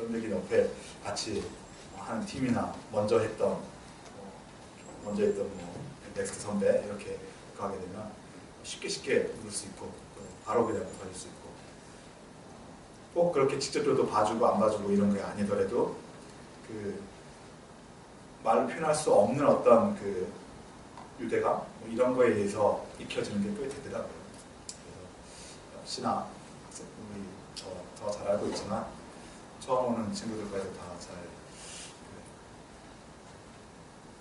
어떤 얘기 옆에 같이 하는 팀이나 먼저 했던 뭐 넥스트 선배 이렇게 가게 되면 쉽게 물 수 있고 바로 그냥 가질 수 있고 꼭 그렇게 직접적으로 봐주고 안 봐주고 이런 게 아니더라도 그 말로 표현할 수 없는 어떤 그 유대감 뭐 이런 거에 의해서 익혀지는 게 꽤 되더라고요. 그래서 역시나 우리 더 잘 알고 있지만 처음 오는 친구들까지 다 잘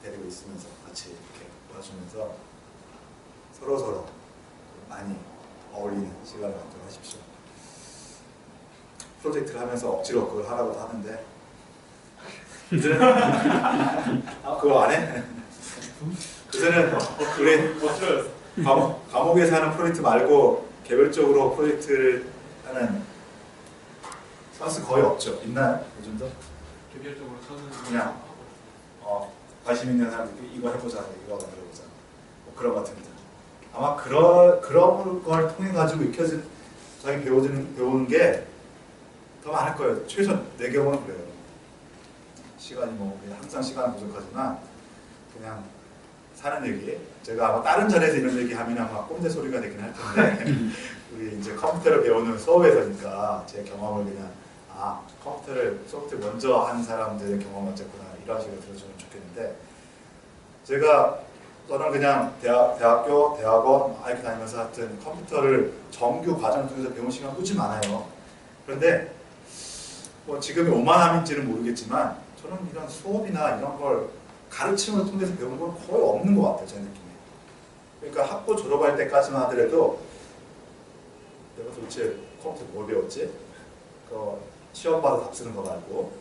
데리고 있으면서 같이 이렇게 봐주면서 서로 많이 어울리는 시간을 갖도록 하십시오. 프로젝트를 하면서 억지로 그걸 하라고도 하는데 그거 안 해? 그전에는 우리 감옥에서 하는 프로젝트 말고 개별적으로 프로젝트를 하는 선수 거의 없죠? 있나요? 요즘도? 개별적으로 선수 그냥 관심 있는 사람들이 이거 해보자, 이거 만들어보자 뭐 그런 것 같습니다. 아마 그런 걸 통해 가지고 익혀진 자기 배우는 게 더 많을 거예요. 최소 내 경우는 그래요. 시간이 뭐 항상 시간은 부족하지만 그냥 사는 얘기. 제가 아마 다른 자리에서 이런 얘기 하면 아마 꼰대 소리가 되긴 할 텐데 우리 이제 컴퓨터를 배우는 수업에서니까 제 경험을 그냥 컴퓨터를 소프트 먼저 한 사람들의 경험은 어쨌구나 이런 식으로 들어주면 좋겠는데 저는 그냥 대학교, 대학원 이렇게 다니면서 하여튼 컴퓨터를 정규 과정 중에서 배운 시간 꾸준히 많아요. 그런데 뭐 지금이 오만함인지는 모르겠지만 저는 이런 수업이나 이런 걸 가르침을 통해서 배우는 건 거의 없는 것 같아요. 제 느낌에. 그러니까 학부 졸업할 때까지만 하더라도 내가 도대체 컴퓨터 뭘 배웠지? 시험 봐서 답 쓰는 거 말고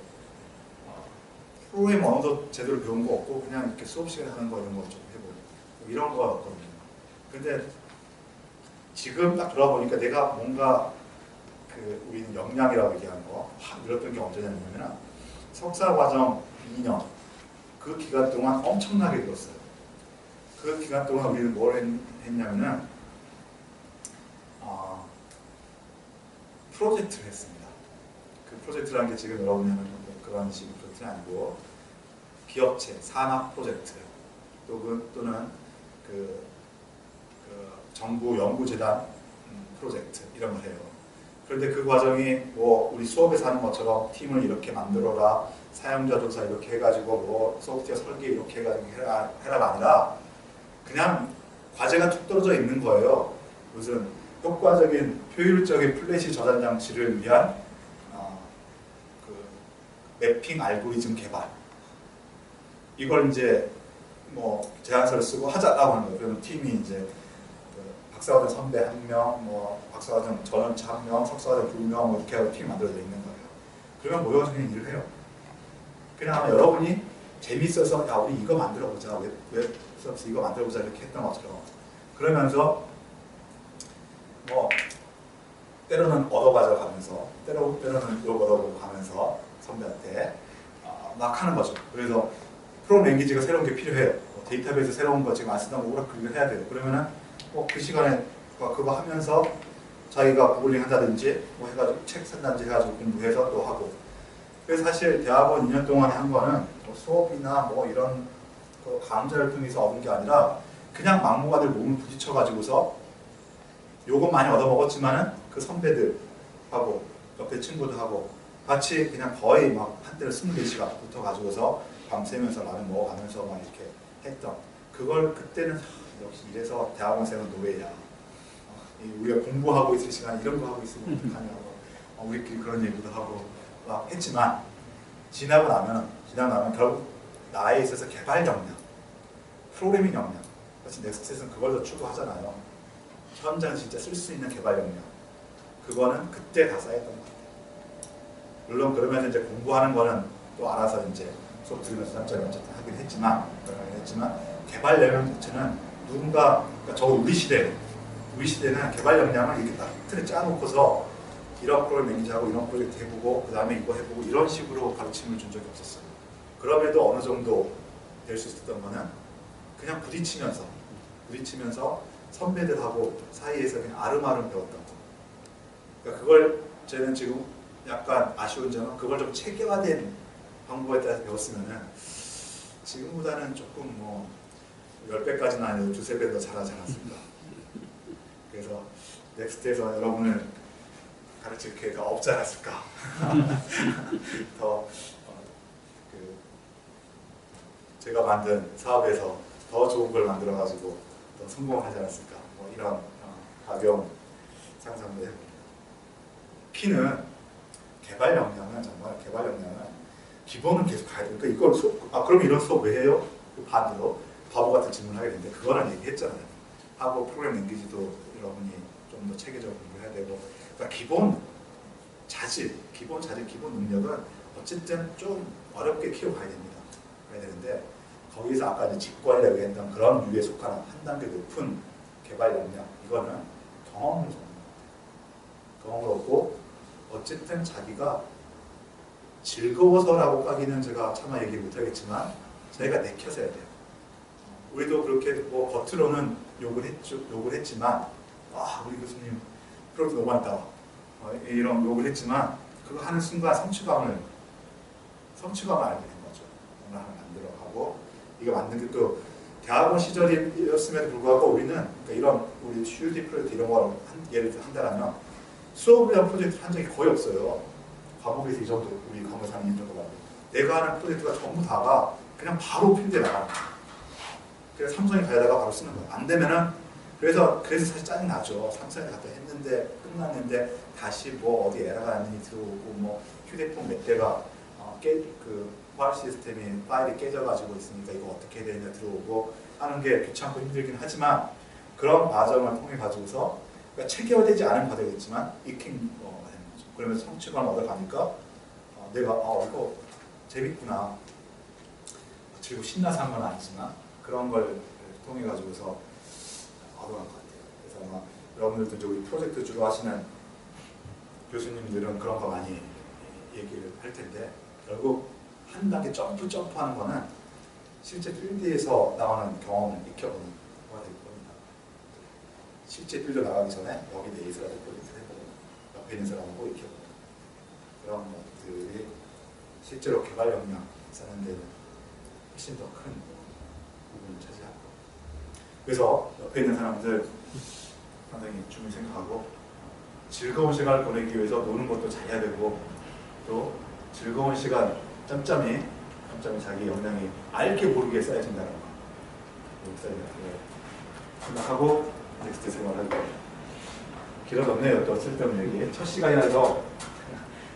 프로그램 언어도 제대로 배운 거 없고 그냥 이렇게 수업 시간에 하는 거 이런 거 좀 해보고 이런 거였거든요. 근데 지금 딱 들어보니까 내가 뭔가 우리는 역량이라고 얘기하는 거 확 늘었던 게 언제냐면 석사 과정 2년 그 기간 동안 엄청나게 늘었어요. 그 기간 동안 우리는 뭘 했냐면은 프로젝트를 했습니다. 그 프로젝트라는 게 지금 여러분이 하는 그런 식의 프로젝트는 아니고 기업체, 산업 프로젝트 또는 정부 연구재단 프로젝트 이런 걸 해요. 그런데 그 과정이 뭐 우리 수업에서 하는 것처럼 팀을 이렇게 만들어라, 사용자 조사 이렇게 해가지고 뭐 소프트웨어 설계 이렇게 해가지고 해라가 아니라 그냥 과제가 툭 떨어져 있는 거예요. 무슨 효과적인 효율적인 플래시 저장 장치를 위한 매핑 알고리즘 개발 이걸 이제 뭐 제안서를 쓰고 하자라고 하는 거예요. 그러면 팀이 이제 박사과정 선배 1명, 뭐 박사과정 전원차 1명, 석사과정 2명 뭐 이렇게 하고 팀이 만들어져 있는 거예요. 그러면 모여서 그냥 일을 해요. 그냥 아마 여러분이 재밌어서 야 우리 이거 만들어보자, 웹 서비스 이거 만들어보자 이렇게 했던 것처럼 그러면서 뭐 때로는 얻어가져 가면서 때로는 욕 얻어보고 가면서 선배한테 막 하는 거죠. 그래서 프로그램 랭귀지가 새로운 게 필요해요. 데이터베이스 새로운 거 지금 안 쓰던 거 오라클을 해야 돼요. 그러면은 그 시간에 그거 하면서 자기가 구글링 한다든지 뭐 해가지고 책 산다든지 해가지고 공부해서 또 하고. 그래서 사실 대학원 2년 동안 한 거는 뭐 수업이나 뭐 이런 강좌를 통해서 얻은 게 아니라 그냥 막무가내로 몸을 부딪혀가지고서 요건 많이 얻어먹었지만은 그 선배들하고 옆에 친구들하고 같이 그냥 거의 막 한때는 24시간 붙어가지고서 밤새면서 라면 먹어가면서 막 이렇게 했던 그걸 그때는 역시 이래서 대학원생은 노예야. 우리가 공부하고 있을 시간 이런 거 하고 있으면 어떡하냐고 우리끼리 그런 얘기도 하고 막 했지만 지나고 나면 결국 나에 있어서 개발 역량, 프로그래밍 역량 사실 넥스트에서는 그걸 더 추구하잖아요. 현장 진짜 쓸 수 있는 개발 역량 그거는 그때 다 쌓였던 것 같아요. 물론 그러면 이제 공부하는 거는 또 알아서 이제 수업 들으면서 잠자리 어쨌든 하긴 했지만 개발 역량 자체는 누군가 그러니까 저 우리 시대는 개발 역량을 이렇게 딱 틀에 짜놓고서 이런 프로그램 랭귀지하고 이런 프로젝트 해보고 그 다음에 이거 해보고 이런 식으로 가르침을 준 적이 없었어요. 그럼에도 어느 정도 될 수 있었던 거는 그냥 부딪히면서 선배들하고 사이에서 그냥 아름아름 배웠던 거. 그러니까 그걸 저는 지금 약간 아쉬운 점은 그걸 좀 체계화된 방법에 따라서 배웠으면은 지금보다는 조금 뭐 10배까지는 아니고 2~3배 더 잘하지 않았을까. 그래서 넥스트에서 여러분을 가르칠 기회가 없지 않았을까. 더 제가 만든 사업에서 더 좋은 걸 만들어가지고 더 성공하지 않았을까. 뭐 이런 가벼운 상상도 해봅니다. 키는 개발 역량은 정말 개발 역량은 기본은 계속 가야 되니까 이걸 그럼 이런 수업 왜 해요? 반대로 바보 같은 질문을 하게 되는데 그거는 얘기했잖아요. 하고 프로그램 랭귀지도 여러분이 좀 더 체계적으로 공부해야 되고 그러니까 기본 자질, 기본 능력은 어쨌든 좀 어렵게 키워가야 됩니다. 그래야 되는데 거기서 아까 이제 직관이라고 했던 그런 유에 속하는 한 단계 높은 개발 역량 이거는 경험으로 잡는 겁니다. 경험으로 얻고 어쨌든 자기가 즐거워서라고 까기는 제가 차마 얘기 못하겠지만 자기가 내켜서 해야 돼요. 우리도 그렇게 뭐 겉으로는 욕을 했지만 우리 교수님 프로젝트 너무 많다 이런 욕을 했지만 그거 하는 순간 성취감을 알게 된 거죠. 오늘 하나 만들어가고 이게 만든 게 또 대학원 시절이었음에도 불구하고 우리는 그러니까 이런 우리 슈디 프로젝트 이런 걸 예를 들어 한다면 수업이랑 프로젝트를 한 적이 거의 없어요. 과목에서 이 정도 우리 과목에서 하는 이 정도 받고 내가 하는 프로젝트가 전부 다가 그냥 바로 필드에 나가는 거예요. 그래서 삼성에 가려다가 바로 쓰는 거예요. 안 되면은 그래서 사실 짜증 나죠. 삼성에 갔다 했는데 끝났는데 다시 뭐 어디 에러가 났는지 들어오고 뭐 휴대폰 몇 대가 파일 시스템이 파일이 깨져가지고 있으니까 이거 어떻게 해야 되냐 들어오고 하는 게 귀찮고 힘들긴 하지만 그런 과정을 통해 가지고서 그러니까 체계화되지 않은 과정이겠지만 익힌 거가 되는 거죠. 그러면서 성취감을 얻어가니까 내가 이거 재밌구나. 즐겁고 신나서 한 건 아니지만 그런 걸 통해 가지고서 얻어간 것 같아요. 그래서 아마 여러분들도 이제 우리 프로젝트 주로 하시는 교수님들은 그런 거 많이 얘기를 할 텐데 결국 한 단계 점프하는 거는 실제 필드에서 나오는 경험을 익혀보는 거가 될 겁니다. 실제 필드 나가기 전에 여기 대해서라도 프로젝트를 해보고 옆에 있는 사람하고 익혀보는 그런 것들이 실제로 개발 역량 쌓는 데는 훨씬 더 큰 부분을 차지하고 그래서 옆에 있는 사람들 상당히 중요히 생각하고 즐거운 시간을 보내기 위해서 노는 것도 잘해야 되고 또 즐거운 시간 점점이 자기 역량이 알게 모르게 쌓여진다는 거 생각하고 넥스트 생활을 할 거예요. 길어졌네요. 또 쓸데없는 얘기. 첫 시간이라서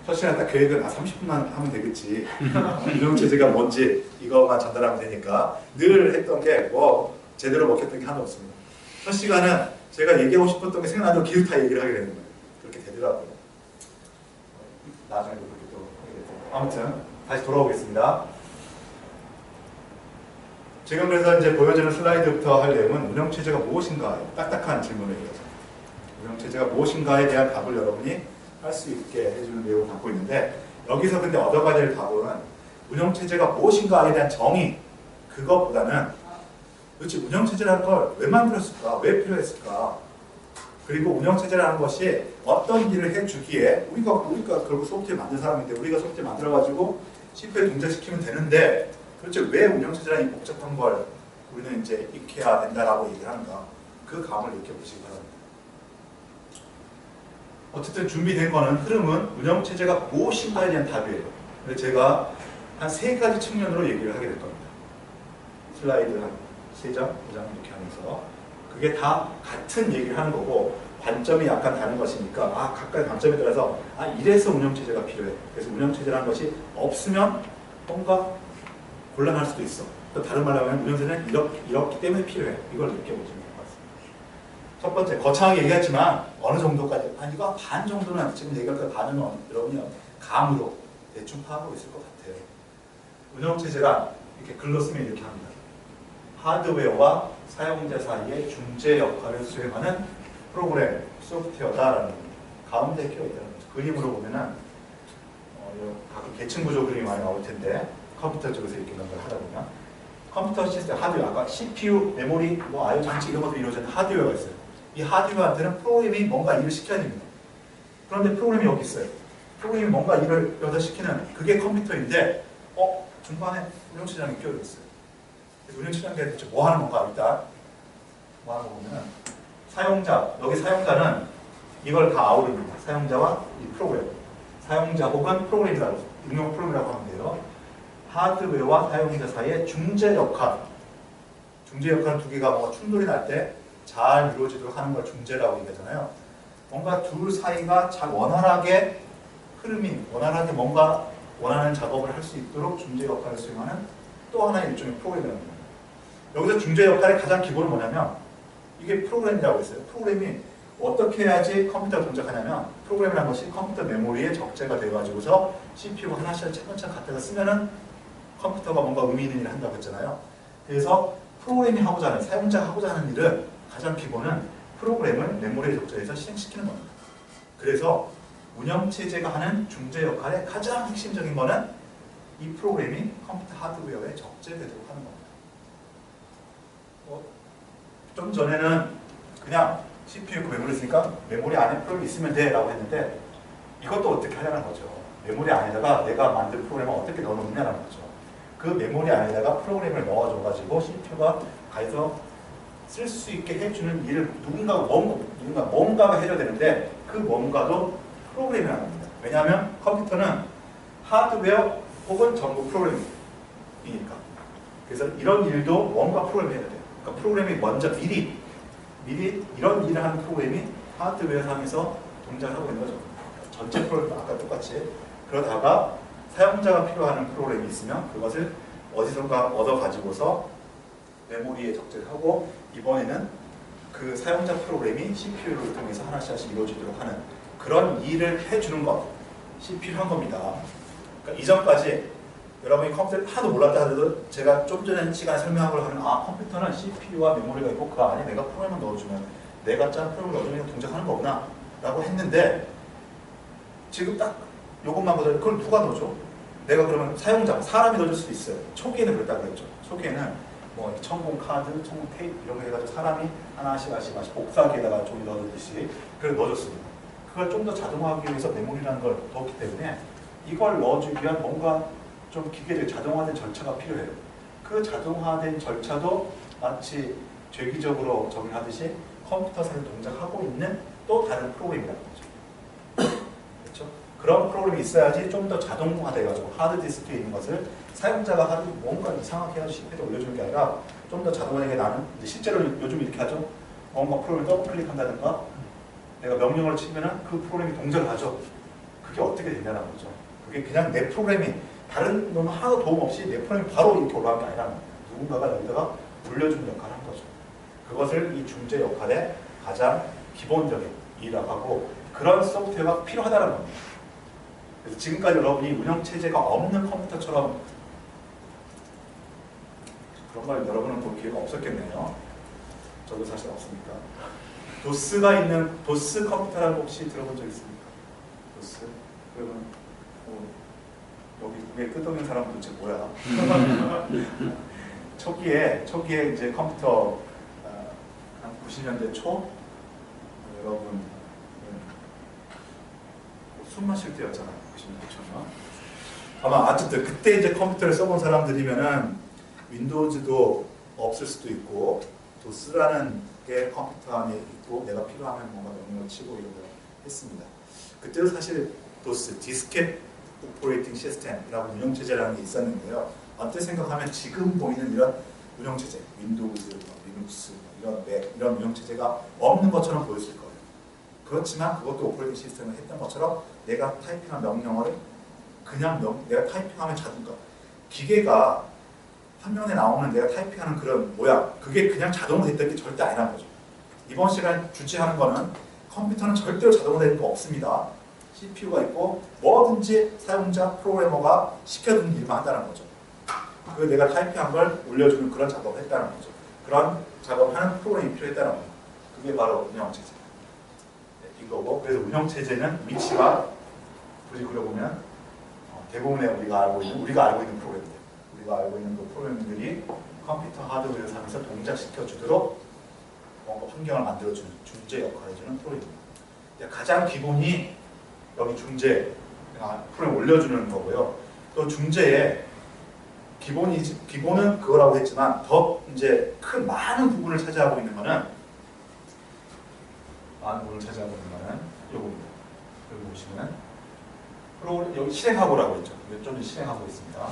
첫 시간 딱 계획은 30분만 하면 되겠지. 운영체제가 뭔지 이거만 전달하면 되니까 늘 했던 게 뭐 제대로 먹혔던 게 하나도 없습니다. 첫 시간은 제가 얘기하고 싶었던 게 생각나도 기타 얘기를 하게 되는 거예요. 그렇게 되더라고요. 나중에 그렇게 또 하게 되고. 아무튼 다시 돌아오겠습니다. 지금 그래서 이제 보여주는 슬라이드부터 할 내용은 운영체제가 무엇인가 딱딱한 질문이에요. 운영체제가 무엇인가에 대한 답을 여러분이 할 수 있게 해주는 내용을 갖고 있는데 여기서 근데 얻어가야 될 답은 운영체제가 무엇인가에 대한 정의 그것보다는 도대체 운영체제라는 걸 왜 만들었을까? 왜 필요했을까? 그리고 운영체제라는 것이 어떤 일을 해주기에 우리가 결국 소프트웨어 만든 사람인데 우리가 소프트웨어 만들어가지고 CPU에 동작시키면 되는데 도대체 왜 운영체제라는 이 복잡한 걸 우리는 이제 익혀야 된다라고 얘기를 하는가? 그 감을 느껴보시기 바랍니다. 어쨌든 준비된 거는 흐름은 운영체제가 무엇인가에 대한 답이에요. 그래서 제가 한 3가지 측면으로 얘기를 하게 될 겁니다. 슬라이드 한 3장, 5장 이렇게 하면서 그게 다 같은 얘기를 하는 거고 관점이 약간 다른 것이니까 각각의 관점에 따라서 이래서 운영체제가 필요해. 그래서 운영체제라는 것이 없으면 뭔가 곤란할 수도 있어. 또 다른 말로 하면 운영체제는 이렇기 때문에 필요해. 이걸 느껴보시면 첫 번째, 거창하게 얘기했지만 어느 정도까지, 이거 반 정도는 지금 얘기할 때 반은 여러분이 감으로 대충 파악하고 있을 것 같아요. 운영체제란 이렇게 글로 쓰면 이렇게 합니다. 하드웨어와 사용자 사이의 중재 역할을 수행하는 프로그램, 소프트웨어다라는 가운데 끼어있다는 거죠. 그림으로 보면은 가끔 계층 구조 그림이 많이 나올 텐데 컴퓨터 쪽에서 이렇게 이런 걸 하다 보면 컴퓨터 시스템 하드웨어, 아까 CPU, 메모리, I/O 장치 이런 것들이 이루어지는 하드웨어가 있어요. 이 하드웨어한테는 프로그램이 뭔가 일을 시켜야 됩니다. 그런데 프로그램이 여기 있어요. 프로그램이 뭔가 일을 여기시키는 그게 컴퓨터인데 중간에 운영체제가 끼어져 있어요. 운영체제가 대체 뭐 하는 건가? 일단 뭐 하는 거 보면은 사용자, 여기 사용자는 이걸 다 아우릅니다. 사용자와 이 프로그램. 사용자 혹은 프로그램이라고, 응용 프로그램이라고 하면 돼요. 하드웨어와 사용자 사이의 중재 역할. 중재 역할은 두 개가 뭔가 충돌이 날 때 잘 이루어지도록 하는 걸 중재라고 얘기하잖아요. 뭔가 둘 사이가 잘 원활하게 흐름이, 원활하게 뭔가 원하는 작업을 할 수 있도록 중재 역할을 수행하는 또 하나의 일종의 프로그램이라는 겁니다. 여기서 중재 역할의 가장 기본은 뭐냐면 이게 프로그램이라고 했어요. 프로그램이 어떻게 해야지 컴퓨터가 동작하냐면 프로그램이라는 것이 컴퓨터 메모리에 적재가 되어가지고서 CPU가 하나씩 차근차근 갖다가 쓰면은 컴퓨터가 뭔가 의미 있는 일을 한다고 했잖아요. 그래서 프로그램이 하고자 하는, 사용자가 하고자 하는 일은 가장 기본은 프로그램을 메모리에 적재해서 실행시키는 겁니다. 그래서 운영체제가 하는 중재 역할의 가장 핵심적인 거는 이 프로그램이 컴퓨터 하드웨어에 적재되도록 하는 겁니다. 좀 전에는 그냥 CPU 그 메모리 있으니까 메모리 안에 프로그램이 있으면 돼 라고 했는데 이것도 어떻게 하냐는 거죠. 메모리 안에다가 내가 만든 프로그램을 어떻게 넣어놓느냐는 거죠. 그 메모리 안에다가 프로그램을 넣어줘가지고 CPU가 가서 쓸 수 있게 해주는 일을 뭔가가 해줘야 되는데 그 뭔가도 프로그램이라는 겁니다. 왜냐하면 컴퓨터는 하드웨어 혹은 전부 프로그램이니까. 그래서 이런 일도 뭔가 프로그램이 해야 돼요. 그러니까 프로그램이 먼저 미리 이런 일을 하는 프로그램이 하드웨어 상에서 동작을 하고 있는 거죠. 전체 프로그램도 아까 똑같이. 그러다가 사용자가 필요한 프로그램이 있으면 그것을 어디선가 얻어가지고서 메모리에 적재를 하고 이번에는 그 사용자 프로그램이 CPU를 통해서 하나씩 이루어지도록 하는 그런 일을 해주는 것, 필요한 겁니다. 그러니까 이전까지 여러분이 컴퓨터를 하도 몰랐다 하더라도 제가 좀 전에 시간에 설명한 걸 하면 컴퓨터는 CPU와 메모리가 있고 그 안에 내가 프로그램을 넣어주면 내가 짠 프로그램을 넣어주면 동작하는 거구나 라고 했는데 지금 딱 이것만 보자. 그걸 누가 넣어줘? 내가 그러면 사용자, 사람이 넣어줄 수도 있어요. 초기에는 그랬다고 그랬죠. 초기에는 뭐 천공 카드, 천공 테이프 이런 거 해가지고 사람이 하나씩 복사기에다가 종이 넣어주듯이 그걸 넣어줬습니다. 그걸 좀 더 자동화하기 위해서 메모리라는 걸 넣었기 때문에 이걸 넣어주기 위한 뭔가 좀 기계적 자동화된 절차가 필요해요. 그 자동화된 절차도 마치 죄기적으로 정의하듯이 컴퓨터상에 동작하고 있는 또 다른 프로그램이라는 거죠. 그렇죠? 그런 프로그램이 있어야지 좀 더 자동화돼가지고 하드디스크에 있는 것을 사용자가 뭔가 이상하게 해서 CPU에 올려주는 게 아니라 좀 더 자동화되게 나는 실제로 요즘 이렇게 하죠. 뭔가 프로그램을 더블 클릭한다든가 내가 명령을 치면은 그 프로그램이 동작을 하죠. 그게 어떻게 되냐는 거죠. 그게 그냥 내 프로그램이 다른 놈은 하나도 도움 없이 내 프로그램이 바로 이렇게 올라간 게 아니라 누군가가 여기다가 올려주는 역할을 한 거죠. 그것을 이 중재 역할의 가장 기본적인 일이라고 하고 그런 소프트웨어가 필요하다는 겁니다. 그래서 지금까지 여러분이 운영체제가 없는 컴퓨터처럼 그런 걸 여러분은 볼 기회가 없었겠네요. 저도 사실 없으니까. 도스가 있는 도스 컴퓨터라는 거 혹시 들어본 적 있습니까? 도스? 그러면 여기 위에 끄덕이는 사람은 도대체 뭐야? 초기에 이제 컴퓨터 한 90년대 초 여러분 숨 마실 때였잖아요. 90년대 초면 아마 어쨌든 그때 이제 컴퓨터를 써본 사람들이면은 윈도우즈도 없을 수도 있고 도스라는 게 컴퓨터 안에 있고 내가 필요하면 뭔가 명령을 치고 이런 걸 했습니다. 그때도 사실 도스, 디스켓 오퍼레이팅 시스템이라고 운영체제라는 게 있었는데요. 어떻게 생각하면 지금 보이는 이런 운영체제, 윈도우즈, 리눅스, 이런 맥, 이런 운영체제가 없는 것처럼 보였을 거예요. 그렇지만 그것도 오퍼레이팅 시스템을 했던 것처럼 내가 타이핑한 명령어를 그냥 내가 타이핑하면 자동으로 기계가 화면에 나오는 내가 타이핑하는 그런 모양 그게 그냥 자동으로 됐던 게 절대 아니라는 거죠. 이번 시간에 주제하는 거는 컴퓨터는 절대로 자동으로 되는 거 없습니다. CPU가 있고 뭐든지 사용자 프로그래머가 시켜준 일만 한다는 거죠. 그 내가 타이핑한 걸 올려주는 그런 작업을 했다는 거죠. 그런 작업하는 프로그램이 필요했다는 거죠. 그게 바로 운영체제. 이거고 그래서 운영체제는 위치가 굳이 그려보면 대부분의 우리가 알고 있는 프로그램들 우리가 알고 있는 그 프로그램들이 컴퓨터 하드웨어 상에서 동작시켜 주도록 뭔가 환경을 만들어주는 중재 역할을 해주는 프로그램입니다. 가장 기본이 여기 중재 프로그램 올려주는 거고요. 또 중재에 기본은 그거라고 했지만 더 이제 많은 부분을 차지하고 있는 거는 요겁니다. 여기 보시면 여기 실행하고라고 했죠. 몇 점 실행하고 있습니다.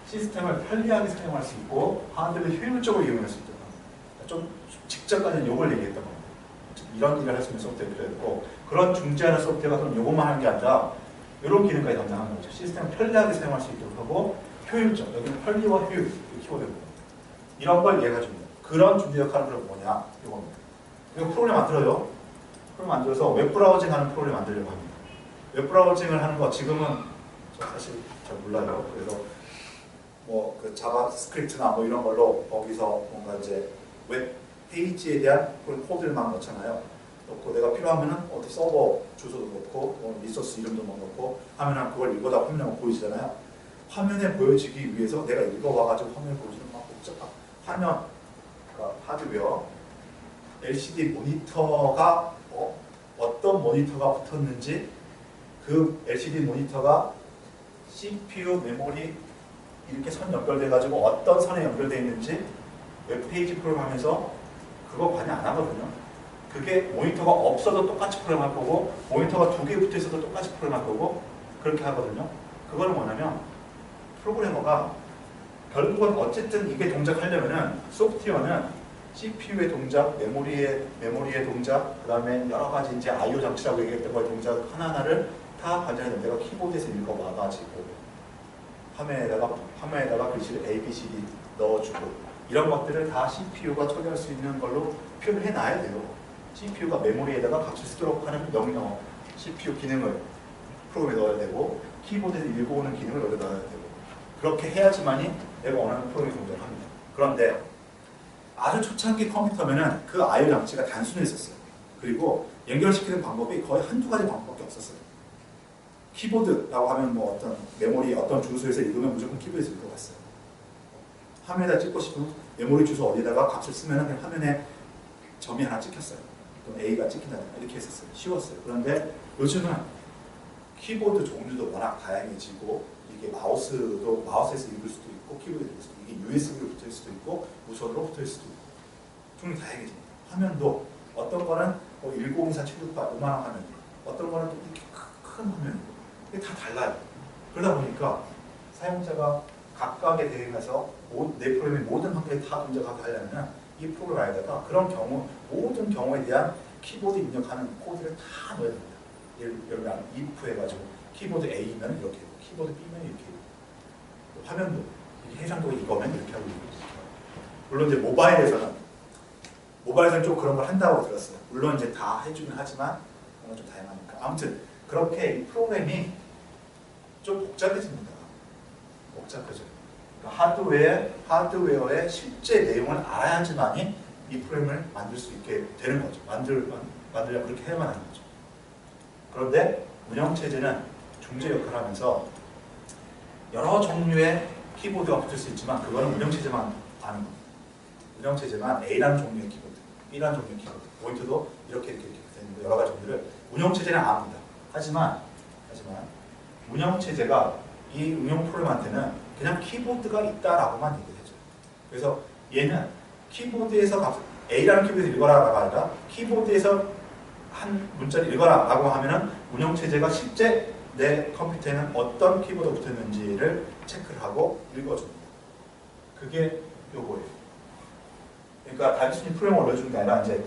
시스템을 편리하게 사용할 수 있고 하드웨어를 효율적으로 이용할 수 있다. 좀 직접까지는 요걸 얘기했던 겁니다. 이런 일을 할 수 있는 소프트웨어 필요했고 그런 중재하는 소프트웨어가 그럼 요것만 하는 게 아니라 이런 기능까지 담당하는 거죠. 시스템을 편리하게 사용할 수 있도록 하고 효율적, 여기는 편리와 효율, 이 키워드입니다. 이런 걸 얘가 줍니다. 그런 중재 역할은 그럼 뭐냐? 이겁니다. 이거 프로그램 만들어요. 프로그램 만들어서 웹브라우징 하는 프로그램 만들려고 합니다. 웹브라우징을 하는 거 지금은 저 사실 잘 몰라요. 그래서 뭐 그 자바스크립트나 뭐 이런 걸로 거기서 뭔가 이제 웹 페이지에 대한 그런 코드를 막 넣잖아요. 넣고 내가 필요하면은 어디 서버 주소도 넣고 뭐 리소스 이름도 막 넣고 하면은 그걸 읽어다 화면에 보이잖아요. 화면에 보여지기 위해서 내가 읽어와가지고 화면에 보여주는 막 복잡한 화면, 그러니까 하드웨어, LCD 모니터가 어떤 모니터가 붙었는지 그 LCD 모니터가 CPU, 메모리 이렇게 선 연결돼가지고 어떤 선에 연결되어 있는지 웹페이지 프로그램 하면서 그거 많이 안 하거든요. 그게 모니터가 없어도 똑같이 프로그램 할 거고 모니터가 2개 붙어 있어도 똑같이 프로그램 할 거고 그렇게 하거든요. 그거는 뭐냐면 프로그래머가 결국은 어쨌든 이게 동작하려면은 소프트웨어는 CPU의 동작, 메모리의 동작, 그 다음에 여러 가지 이제 I/O 장치라고 얘기했던 거의 동작 하나하나를 다 관장해야 됩니다. 내가 키보드에서 읽어와가지고 화면에다가 글씨를 A, B, C, D 넣어주고 이런 것들을 다 CPU가 처리할 수 있는 걸로 표현을 해놔야 돼요. CPU가 메모리에다가 값을 쓰도록 하는 명령, CPU 기능을 프로그램에 넣어야 되고 키보드에서 읽어오는 기능을 여기다 넣어야 되고 그렇게 해야지만이 내가 원하는 프로그램이 동작을 합니다. 그런데 아주 초창기 컴퓨터면은 그 I/O 장치가 단순했었어요. 그리고 연결시키는 방법이 거의 한두 가지 방법밖에 없었어요. 키보드라고 하면 뭐 어떤 메모리 어떤 주소에서 읽으면 무조건 키보드에서 읽어갔어요. 화면에다 찍고 싶으면 메모리 주소 어디다가 값을 쓰면 그냥 화면에 점이 하나 찍혔어요. 또는 A가 찍힌다든가 이렇게 했었어요. 쉬웠어요. 그런데 요즘은 키보드 종류도 워낙 다양해지고 이게 마우스에서 읽을 수도 있고 키보드에서 읽을 수도 있고 이게 USB로 붙어있을 수도 있고 무선으로 붙어있을 수도 있고 종류 다양해집니다. 화면도 어떤 거는 1024, 768 요만한 화면 어떤 거는 또 이렇게 큰 화면 이게 다 달라요. 그러다 보니까 사용자가 각각에 대해서 내 프로그램의 모든 환경에 다 동작하게 하려면 이 프로그램 안에다가 그런 경우 모든 경우에 대한 키보드 입력하는 코드를 다 넣어야 됩니다. 예를 들면 if 해가지고 키보드 A면 이렇게 키보드 B면 이렇게 화면도 해상도가 이거면 이렇게 하고 물론 이제 모바일에서는 좀 그런 걸 한다고 들었어요. 물론 이제 다 해주긴 하지만 뭔가 좀 다양하니까 아무튼 그렇게 이 프로그램이 좀 복잡해집니다. 복잡해져요. 그러니까 하드웨어의 실제 내용을 알아야지만이 이 프로그램을 만들 수 있게 되는 거죠. 만들려 그렇게 해야만 하는 거죠. 그런데 운영체제는 중재 역할을 하면서 여러 종류의 키보드가 붙을 수 있지만 그거는 운영체제만 아는 겁니다. 운영체제만 A라는 종류의 키보드, B라는 종류의 키보드, 모니터도 이렇게 되는 여러 가지 종류를 운영체제는 압니다. 하지만 운영체제가 이 운영 프로그램한테는 그냥 키보드가 있다라고만 얘기를 해줘요. 그래서 얘는 키보드에서 A라는 키보드에서 읽어라가 아니라 키보드에서 한 문자를 읽어라라고 하면은 운영체제가 실제 내 컴퓨터에는 어떤 키보드가 붙었는지를 체크를 하고 읽어줍니다. 그게 요거예요. 그러니까 단순히 프로그램을 올려주는 게 아니라 이제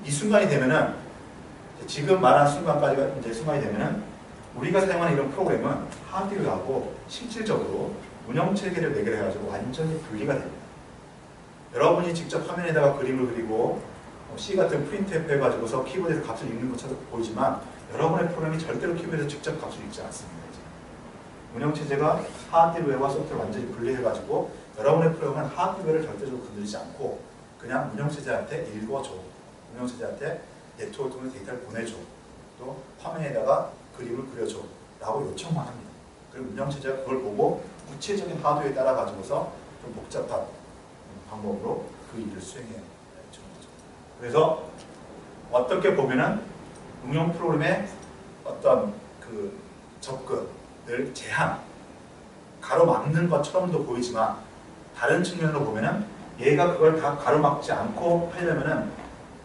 이 순간이 되면은 지금 말한 순간까지가 이제 순간이 되면은 우리가 사용하는 이런 프로그램은 하드웨어하고 실질적으로 운영체계를 매개해가지고 완전히 분리가 됩니다. 여러분이 직접 화면에다가 그림을 그리고 C 같은 프린트F 해가지고서 키보드에서 값을 읽는 것처럼 보이지만 여러분의 프로그램이 절대로 키보드에서 직접 값을 읽지 않습니다. 이제. 운영체제가 하드웨어와 소프트웨어를 완전히 분리해가지고 여러분의 프로그램은 하드웨어를 절대적으로 건드리지 않고 그냥 운영체제한테 읽어줘. 운영체제한테 네트워크 통해서 데이터를 보내줘. 또 화면에다가 그림을 그려줘. 라고 요청만 합니다. 그리고 운영체제가 그걸 보고 구체적인 하드웨어에 따라 가지고서 좀 복잡한 방법으로 그 일을 수행해 주는 거죠. 그래서 어떻게 보면은 응용 프로그램의 어떤 그 접근을 제한, 가로막는 것처럼도 보이지만 다른 측면으로 보면은 얘가 그걸 다 가로막지 않고 하려면은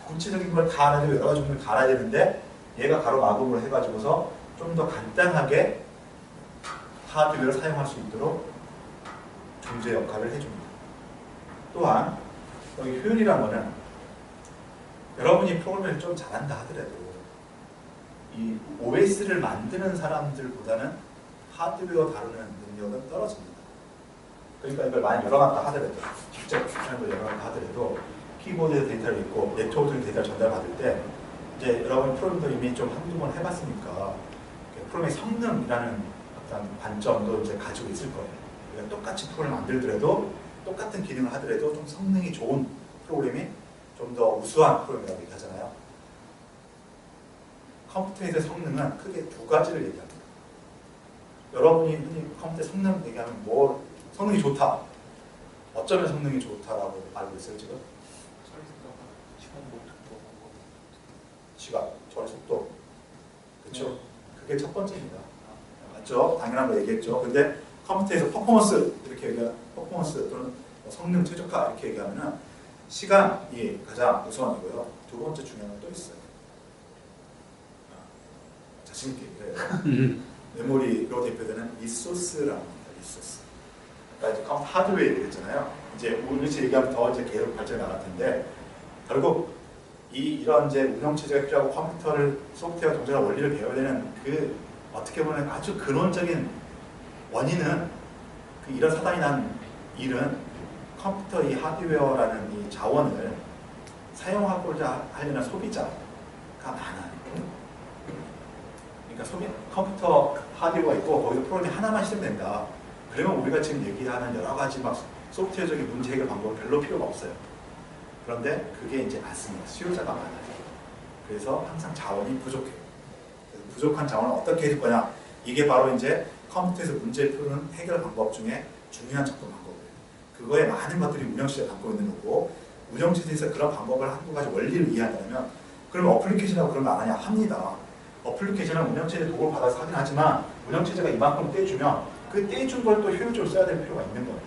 구체적인 걸 다 알아야 되고 여러 가지 종류를 다 알아야 되는데 얘가 가로막음으로 해가지고서 좀 더 간단하게 하드웨어를 사용할 수 있도록 중재 역할을 해줍니다. 또한 여기 효율이란 거는 여러분이 프로그램을 좀 잘한다 하더라도 이 OS를 만드는 사람들보다는 하드웨어 다루는 능력은 떨어집니다. 그러니까 이걸 많이 열어놨다 하더라도 직접 하는 걸 열어놨다 하더라도 키보드에 데이터를 읽고 네트워크에 데이터를 전달받을 때 이제 여러분 프로그램도 이미 좀 한두 번 해봤으니까 프로그램의 성능이라는 어떤 관점도 이제 가지고 있을 거예요. 그러니까 똑같이 프로그램을 만들더라도 똑같은 기능을 하더라도 좀 성능이 좋은 프로그램이 좀 더 우수한 프로그램이라고 얘기하잖아요. 컴퓨터에서의 성능은 크게 두 가지를 얘기합니다. 여러분이 흔히 컴퓨터 성능 얘기하면 뭐 성능이 좋다. 어쩌면 성능이 좋다라고 알고 있어요 지금? 시각, 처리 속도. 그렇죠? 그게 첫 번째입니다. 맞죠? 당연한 거 얘기했죠. 근데 컴퓨터에서 퍼포먼스 이렇게 얘기하면 퍼포먼스 또는 성능 최적화 이렇게 얘기하면은 시간이 가장 우선이고요. 두 번째 중요한 건 또 있어요. 자신 있게 얘기해요. 메모리로 대표되는 리소스라는 겁니다. 리소스. 그러니까 이제 컴퓨터 하드웨어 얘기했잖아요. 이제 오늘 얘기하면 더 이제 계속 발전이 나갈 텐데 결국 이런 이제 운영체제가 필요하고 컴퓨터를 소프트웨어 동작과 원리를 배워야 되는 그 어떻게 보면 아주 근원적인 원인은 그 이런 사단이 난 일은 컴퓨터 이 하드웨어라는 이 자원을 사용하고자 하려는 소비자가 많아요. 그러니까 컴퓨터 하드웨어가 있고 거기서 프로그램이 하나만 실행된다. 그러면 우리가 지금 얘기하는 여러 가지 막 소프트웨어적인 문제 해결 방법은 별로 필요가 없어요. 그런데 그게 이제 많습니다. 수요자가 많아요. 그래서 항상 자원이 부족해요. 그래서 부족한 자원을 어떻게 해줄 거냐? 이게 바로 이제 컴퓨터에서 문제 푸는 해결 방법 중에 중요한 접근 방법이에요. 그거에 많은 것들이 운영체제가 갖고 있는 거고 운영체제에서 그런 방법을 한두 가지 원리를 이해한다면 그러면 어플리케이션하고 그런 거 안 하냐? 합니다. 어플리케이션은 운영체제 도움을 받아서 하긴 하지만 운영체제가 이만큼 떼주면 그 떼준 걸 또 효율적으로 써야 될 필요가 있는 거예요.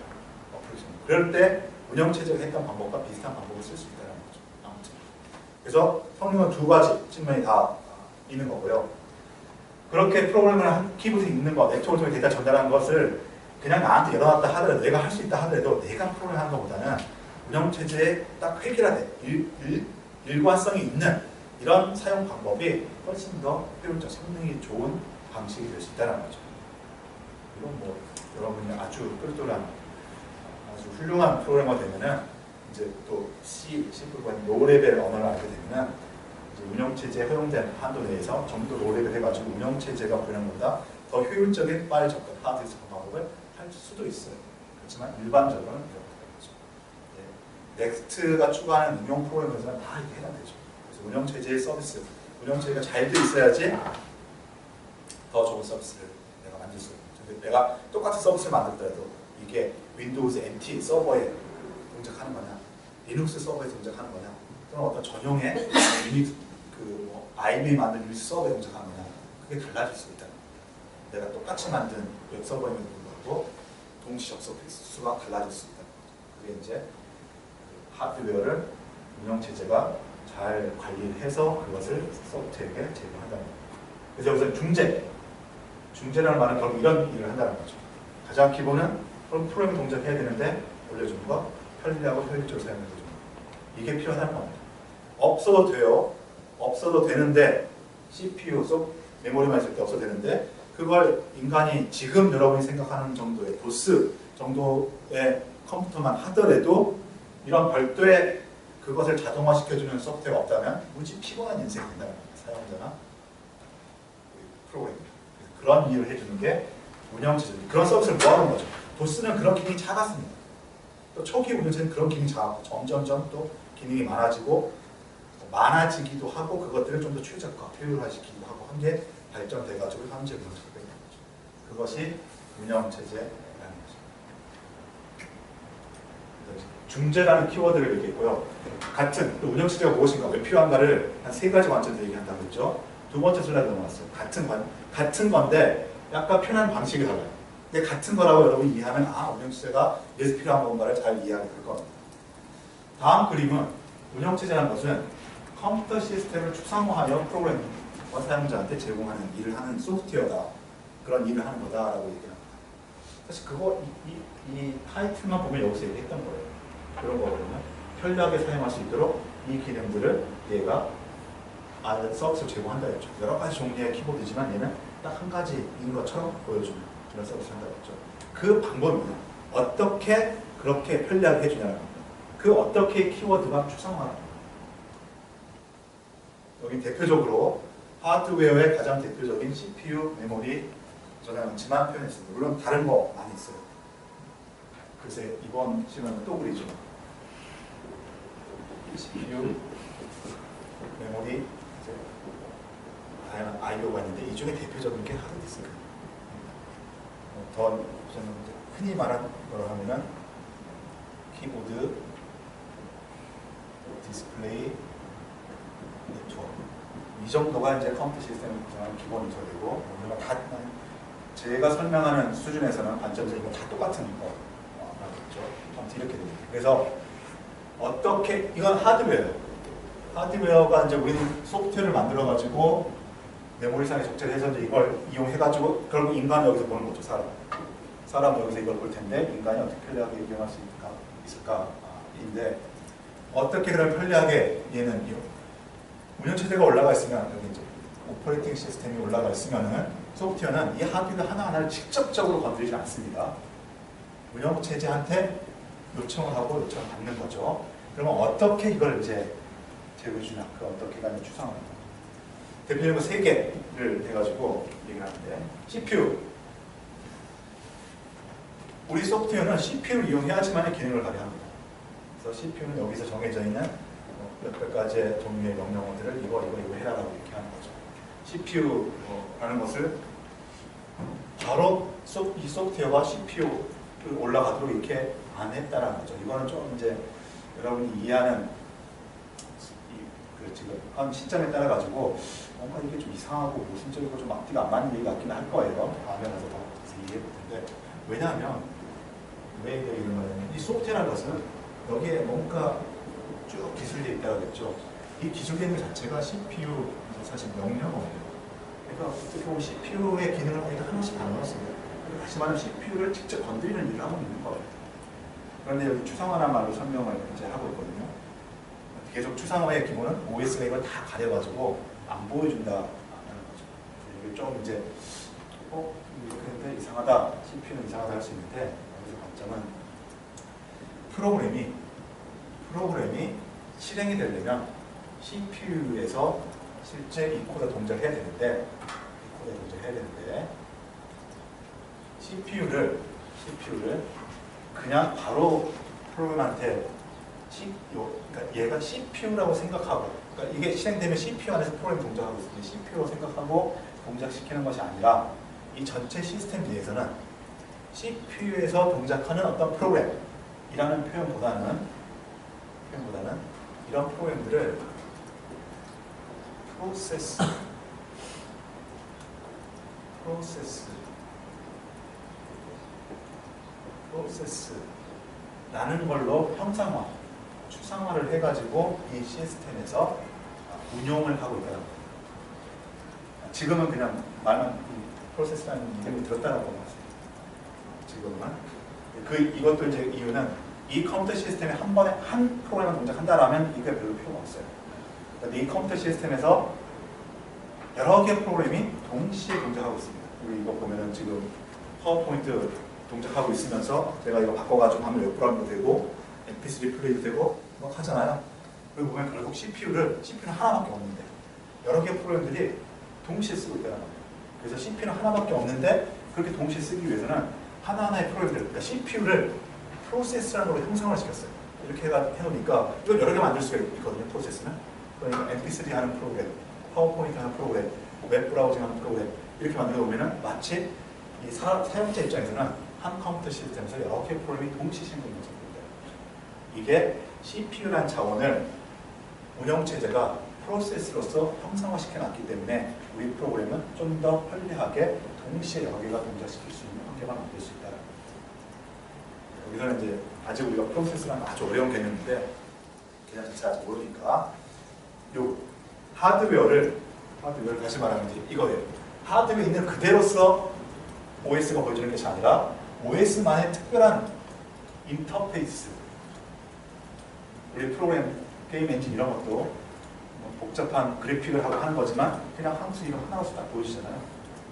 어플리케이션. 그럴 때 운영체제가 했던 방법과 비슷한 방법을 쓸 수 있다는 거죠. 아무튼. 그래서 성능은 두 가지 측면이 다 있는 거고요. 그렇게 프로그램을 한 키보드에 읽는 거, 네트워크에 데이터 전달하는 것을 그냥 나한테 열어놨다 하더라도 내가 할 수 있다 하더라도 내가 프로그램 하는 것보다는 운영체제에 딱 획일화된 일관성이 있는 이런 사용 방법이 훨씬 더 효율적, 성능이 좋은 방식이 될 수 있다는 거죠. 이건 뭐 여러분이 아주 똘똘한 아주 훌륭한 프로그래머가 되면은 이제 또 C, C++ 로레벨 언어를 알게 되면은 이제 운영체제에 허용된 한도 내에서 좀 더 로레벨 해가지고 운영체제가 보는 것보다 더 효율적인 파일 접근, 하드웨어 접근 방법을 할 수도 있어요. 그렇지만 일반적으로는 그렇다는 거죠. 예. 넥스트가 추가하는 응용 프로그램에서는 다 이게 해당되죠. 그래서 운영체제의 서비스, 운영체제가 잘 돼 있어야지 더 좋은 서비스를 내가 만들 수 있어요. 내가 똑같은 서비스를 만들더라도 이게 윈도우즈 NT 서버에 동작하는 거냐, 리눅스 서버에 동작하는 거냐, 또는 어떤 전용의 유닉 뭐 IBM 만든 유닉스 서버에 동작하는 거냐, 그게 달라질 수 있다. 내가 똑같이 만든 웹 서버임에도 불구하고 동시 접속 수가 달라질 수 있다. 그게 이제 하드웨어를 운영체제가 잘 관리를 해서 그것을 소프트웨어에게 제공한다는 거예요. 그래서 여기서 중재라는 말은 결국 이런 일을 한다는 거죠. 가장 기본은 프로그램을 동작해야 되는데 올려주는 거, 편리하고 효율적으로 사용해주는 거. 이게 필요하다는 겁니다. 없어도 돼요. 없어도 되는데 CPU, 메모리만 있을 때 없어도 되는데 그걸 인간이 지금 여러분이 생각하는 정도의 도스 정도의 컴퓨터만 하더라도 이런 별도의 그것을 자동화시켜주는 소프트웨어가 없다면 무지 피곤한 인생이 된다는 겁니다. 사용자나 프로그램. 그런 일을 해주는 게 운영체제. 그런 서비스를 모아놓은 거죠. 도스는 그런 기능이 작았습니다. 또 초기 운영체제는 그런 기능이 작았고 점점점 또 기능이 많아지기도 하고 그것들을 좀 더 최적화, 효율화시키기도 하고 한 게 발전돼가지고 현재 운영체제가 있는 거죠. 그것이 운영체제라는 거죠. 중재라는 키워드를 얘기했고요. 같은, 또 운영체제가 무엇인가, 왜 필요한가를 한 세 가지 관점에서 얘기한다고 했죠. 두 번째 슬라이드 넘어갔어요. 같은 건데 약간 표현하는 방식이 달라요. 근데 같은 거라고 여러분이 이해하면 운영체제가 위해서 필요한 건가를 잘 이해하게 될 겁니다. 다음 그림은 운영체제라는 것은 컴퓨터 시스템을 추상화하여 프로그래머 사용자한테 제공하는 일을 하는 소프트웨어다. 그런 일을 하는 거다라고 얘기합니다. 사실 그거 이 타이틀만 보면 여기서 얘기했던 거예요. 그런 거거든요. 편리하게 사용할 수 있도록 이 기능들을 얘가 서비스를 제공한다 했죠. 여러 가지 종류의 키보드지만 얘는 딱 한 가지인 것처럼 보여주는 그런 서비스를 한다고 했죠. 그 방법입니다. 어떻게 그렇게 편리하게 해주냐는 겁니다. 그 어떻게 키워드가 추상화합니다. 여기 대표적으로 하드웨어의 가장 대표적인 CPU, 메모리, 저장치만 표현했습니다. 물론 다른 거 많이 있어요. 글쎄 이번 시간은 또 그리죠. CPU, 메모리, 다양한 I/O가 있는데 이 중에 대표적인 게 하드디스크. 더 저는 흔히 말하는 거로 하면은 키보드, 디스플레이, 네트워크. 이 정도가 이제 컴퓨터 시스템을 구성하는 기본 요소되고, 우리가 다 제가 설명하는 수준에서는 관점적인 다 똑같은 거죠. 아무튼 이렇게 됩니다. 그래서 어떻게 이건 하드웨어. 하드웨어가 이제 우리는 소프트웨어를 만들어 가지고 메모리상에 적재해서 이제 이걸 이용해 가지고 결국 인간이 여기서 보는 거죠. 사람 여기서 이걸 볼 텐데 인간이 어떻게 편리하게 이용할 수 있을까인데 어떻게 그럼 편리하게 얘는 운영체제가 올라가 있으면 여기 이제 오퍼레이팅 시스템이 올라가 있으면은 소프트웨어는 이 하드웨어 하나하나를 직접적으로 건드리지 않습니다. 운영체제한테 요청을 하고 요청을 받는 거죠. 그러면 어떻게 이걸 이제 제공해주냐, 그 어떻게가 이제 추상화합니다. 대표적으로 3개를 해가지고 얘기하는데 CPU. 우리 소프트웨어는 CPU를 이용해야지만 기능을 발휘합니다. 그래서 CPU는 여기서 정해져 있는 몇 가지의 종류의 명령어들을 이거 해라라고 이렇게 하는 거죠. CPU라는 것을 바로 이 소프트웨어가 CPU를 올라가도록 이렇게 안 했다라는 거죠. 이거는 좀 이제 여러분이 이해하는 지금 한 시점에 따라 가지고 뭔가 이게 좀 이상하고 모순적이고 좀 앞뒤가 안 맞는 얘기 같긴 할 거예요. 다음에 가서 더 이해해 볼 텐데 왜냐하면 왜 이런 이 소프트웨어라는 것은 여기에 뭔가 쭉 기술되어 있다고 했죠. 이 기술되는 자체가 CPU 사실 명령어예요. 그러니까 어떻게 보면 CPU의 기능을 하나씩 다 넣었습니다. 다시 말하면 CPU를 직접 건드리는 일을 하고 있는 거예요. 그런데 여기 추상화라는 말로 설명을 이제 하고 있거든요. 계속 추상화의 기본은 OS가 이걸 다 가려가지고 안 보여준다는 거죠. 이게 좀 이제 이렇게 했는데 이상하다, CPU는 이상하다 할 수 있는데 여기서 관점은 프로그램이 실행이 되려면 CPU에서 실제 이 코드 동작을 해야 되는데 CPU를 그냥 바로 프로그램한테 그러니까 얘가 CPU라고 생각하고, 그러니까 이게 실행되면 CPU 안에서 프로그램 동작하고 있으니 CPU라고 생각하고 동작시키는 것이 아니라 이 전체 시스템 내에서는 CPU에서 동작하는 어떤 프로그램이라는 표현보다는 이런 프로그램들을 프로세스라는 걸로 추상화를 해가지고 이 시스템에서 운용을 하고 있다는 거예요. 지금은 그냥 말만 프로세스라는 이름을 들었다라고 지금은 이것도 이제 이유는 이 컴퓨터 시스템에 한 번에 한 프로그램을 동작한다라면 이게 별로 필요가 없어요. 그런데 이 컴퓨터 시스템에서 여러 개의 프로그램이 동시에 동작하고 있습니다. 우리 이거 보면은 지금 파워포인트 동작하고 있으면서 내가 이거 바꿔가지고 하면 웹브라우저도 되고 MP3 플레이도 되고 막 하잖아요. 그리고 보면 결국 CPU는 하나밖에 없는데 여러 개의 프로그램들이 동시에 쓰고 있다는 거예요. 그래서 CPU는 하나밖에 없는데 그렇게 동시에 쓰기 위해서는 하나하나의 프로그램들, 그러니까 CPU를 프로세스라는 걸로 형상을 시켰어요. 이렇게 해놓으니까 이걸 여러 개 만들 수가 있거든요. 프로세스는. 그러니까 MP3 하는 프로그램, 파워포인트 하는 프로그램, 웹브라우징 하는 프로그램 이렇게 만들어 보면은 마치 이 사용자 입장에서는 한 컴퓨터 시스템에서 여러 개의 프로그램이 동시 실행되는 거죠. 이게 CPU라는 자원을 운영체제가 프로세스로서 형상화시켜놨기 때문에 우리 프로그램은 좀 더 편리하게 동시에 여러 개가 동작시킬 수 있는 환경을 만들 수 있다. 여기서는 이제 아직 우리가 프로세스라는 아주 어려운 개념인데 그냥 잘 모르니까 요 하드웨어를 다시 말하면 이제 이거예요. 하드웨어 있는 그대로서 OS가 보여주는 것이 아니라 OS만의 특별한 인터페이스. 우리 프로그램, 게임 엔진 이런 것도 뭐 복잡한 그래픽을 하고 하는 거지만 그냥 함수 이름 하나로서 딱 보여주잖아요.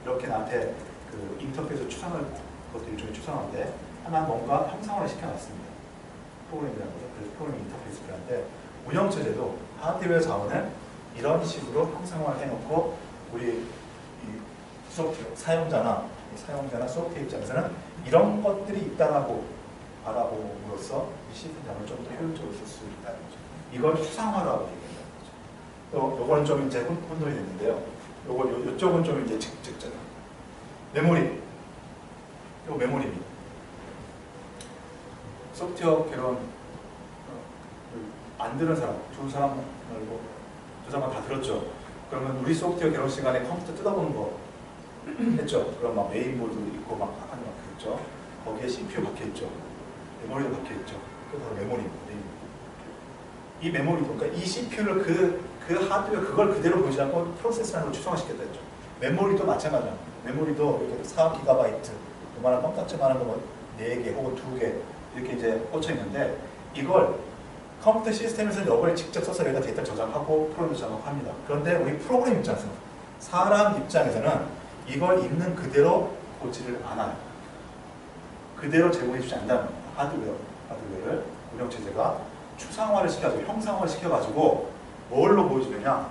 이렇게 나한테 그 인터페이스 추상을 그것도 일종의 추상화인데 하나 뭔가 형상화를 시켜놨습니다. 프로그램이라는 거죠. 그래서 프로그램 인터페이스라는데 운영체제도 하드웨어 자원을 이런 식으로 형상화를 해놓고 우리 이 소프트웨어 사용자나 소프트웨어 입장에서는 이런 것들이 있다라고 바라봄으로써 이 시스템 자원을 좀 더 효율적으로 쓸 수 있다는 거죠. 이걸 추상화라고 얘기한다는 거죠. 또 요거는 좀 이제 혼돈이 됐는데요. 요쪽은 좀 이제 직접적인 메모리. 요 메모리입니다. 소프트웨어 개론 안 들은 사람, 두 사람 말고 두 사람 다 들었죠. 그러면 우리 소프트웨어 개론 시간에 컴퓨터 뜯어보는 거 했죠. 그럼 막 메인보드 있고 막 하는 거 있죠. 거기에 CPU 박혀있죠. 메모리도 박혀있죠. 그게 바로 메모리입니다. 이 메모리도, 그러니까 이 CPU를 그 하드웨어 그걸 그대로 보지 않고 프로세스라는 걸 추상화시켰다 했죠. 메모리도 마찬가지입니다. 메모리도 이렇게 4GB, 요만한 껌딱지만한 거 뭐 4개 혹은 2개 이렇게 이제 꽂혀 있는데 이걸 컴퓨터 시스템에서는 이걸 직접 써서 여기다 데이터를 저장하고 프로그램을 저장하고 합니다. 그런데 우리 프로그램 입장에서는 사람 입장에서는 이걸 있는 그대로 보지를 않아요. 그대로 제공해주지 않는다는 겁니다. 하드웨어를 운영체제가 추상화를 시켜가지고 형상화를 시켜가지고 뭘로 보여주느냐?